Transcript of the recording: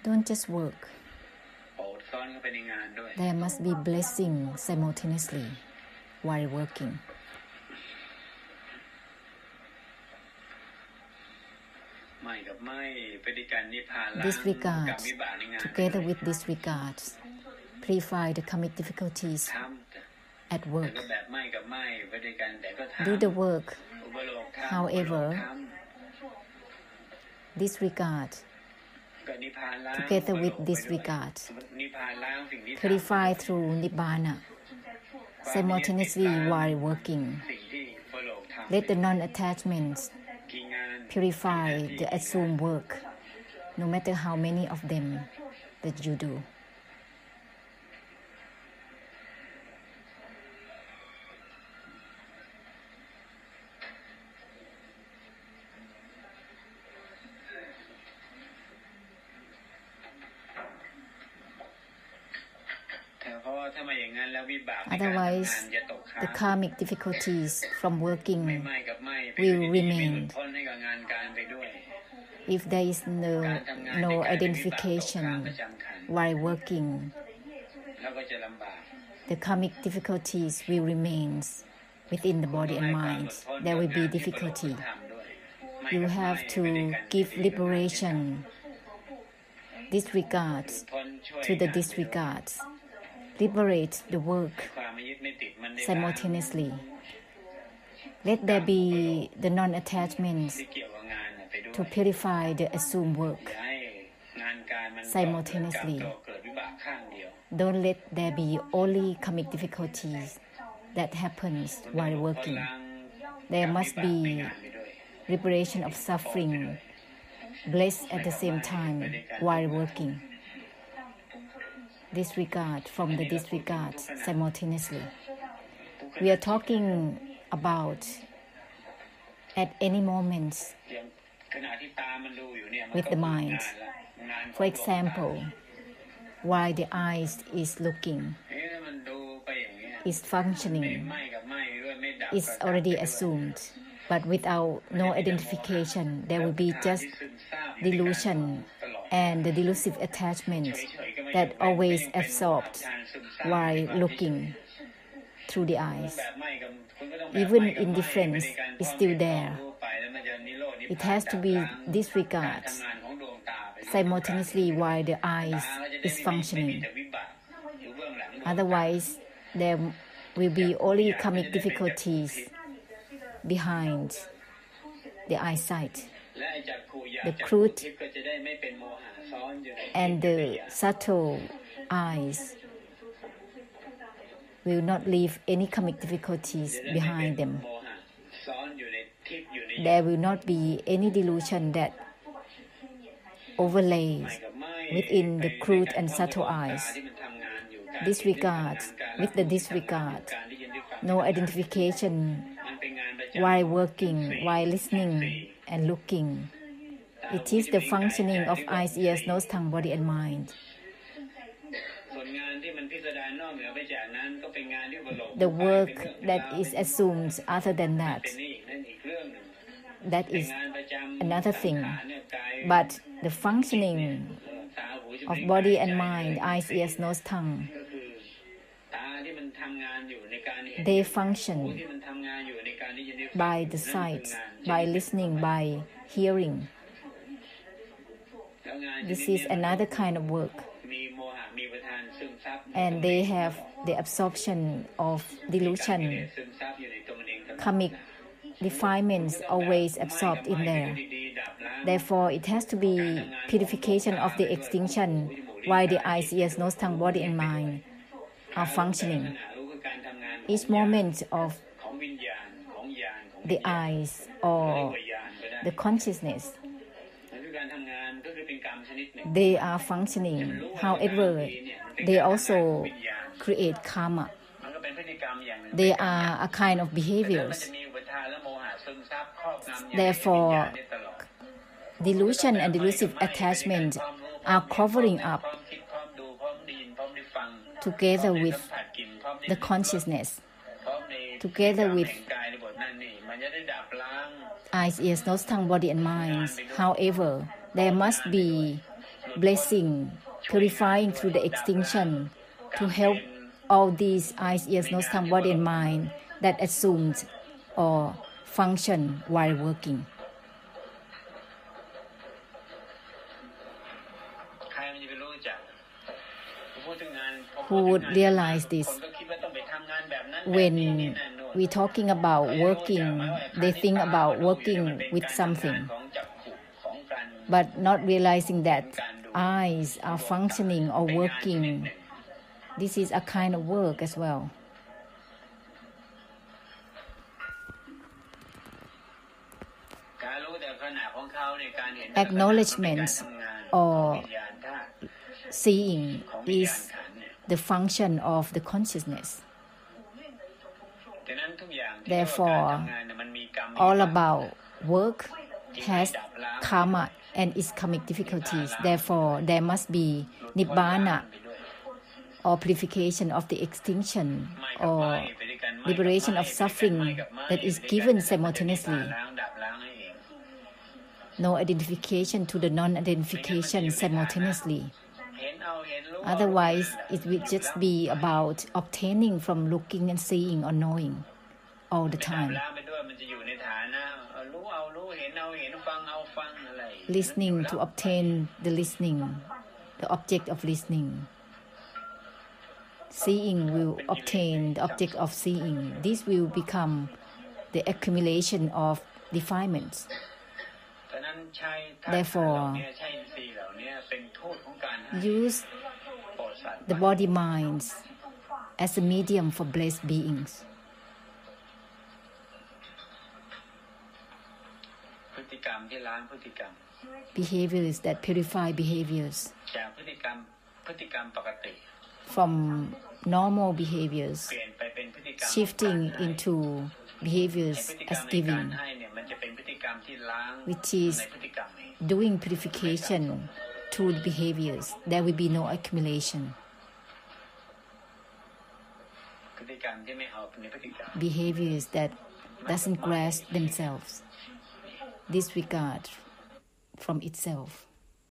Don't just work. There must be blessing simultaneously while working. Disregard, together with disregard, purify the karmic difficulties at work. Do the work, however, disregard, together with disregard, purify through Nibbana, simultaneously while working. Let the non-attachments purify the assumed work, no matter how many of them that you do. Otherwise, the karmic difficulties from working will remain. If there is no identification while working, the karmic difficulties will remain within the body and mind. There will be difficulty. You have to give liberation, disregard to the disregard. Liberate the work simultaneously. Let there be the non-attachments to purify the assumed work simultaneously. Don't let there be only karmic difficulties that happens while working. There must be liberation of suffering, bliss at the same time while working. Disregard from the disregard simultaneously. We are talking about at any moment with the mind. For example, while the eyes is looking, is functioning, is already assumed, but without no identification, there will be just delusion and the delusive attachment that always absorbed while looking through the eyes. Even indifference is still there. It has to be disregarded simultaneously while the eyes is functioning. Otherwise, there will be only karmic difficulties behind the eyesight. The crude and the subtle eyes will not leave any karmic difficulties behind them. There will not be any delusion that overlays within the crude and subtle eyes. Disregard with the disregard, no identification while working, while listening and looking. It is the functioning of eyes, ears, nose, tongue, body and mind. The work that is assumed other than that is another thing. But the functioning of body and mind, eyes, ears, nose, tongue, they function by the sight, by listening, by hearing. This is another kind of work. And they have the absorption of delusion. Karmic defilements always absorbed in there. Therefore, it has to be purification of the extinction while the eyes, ears, nose, tongue, body and mind are functioning. Each moment of the eyes or the consciousness, they are functioning. However, they also create karma. They are a kind of behaviors. Therefore, delusion and delusive attachment are covering up together with the consciousness, together with eyes, ears, nose, tongue, body, and mind. However, there must be blessing, purifying through the extinction to help all these eyes, ears, nose, tongue, body, and mind that assumed or function while working. Who would realize this? When we're talking about working, they think about working with something, but not realizing that eyes are functioning or working. This is a kind of work as well. Acknowledgement or seeing is the function of the consciousness. Therefore, all about work has karma and its karmic difficulties. Therefore, there must be nibbana or purification of the extinction or liberation of suffering that is given simultaneously. No identification to the non-identification simultaneously. Otherwise, it will just be about obtaining from looking and seeing or knowing all the time. Listening to obtain the listening, the object of listening. Seeing will obtain the object of seeing. This will become the accumulation of defilements. Therefore, use the body minds as a medium for blessed beings. Behaviors that purify behaviors from normal behaviors, shifting into behaviors as giving, which is doing purification through the behaviors. There will be no accumulation. Behaviors that doesn't grasp themselves, disregard from itself.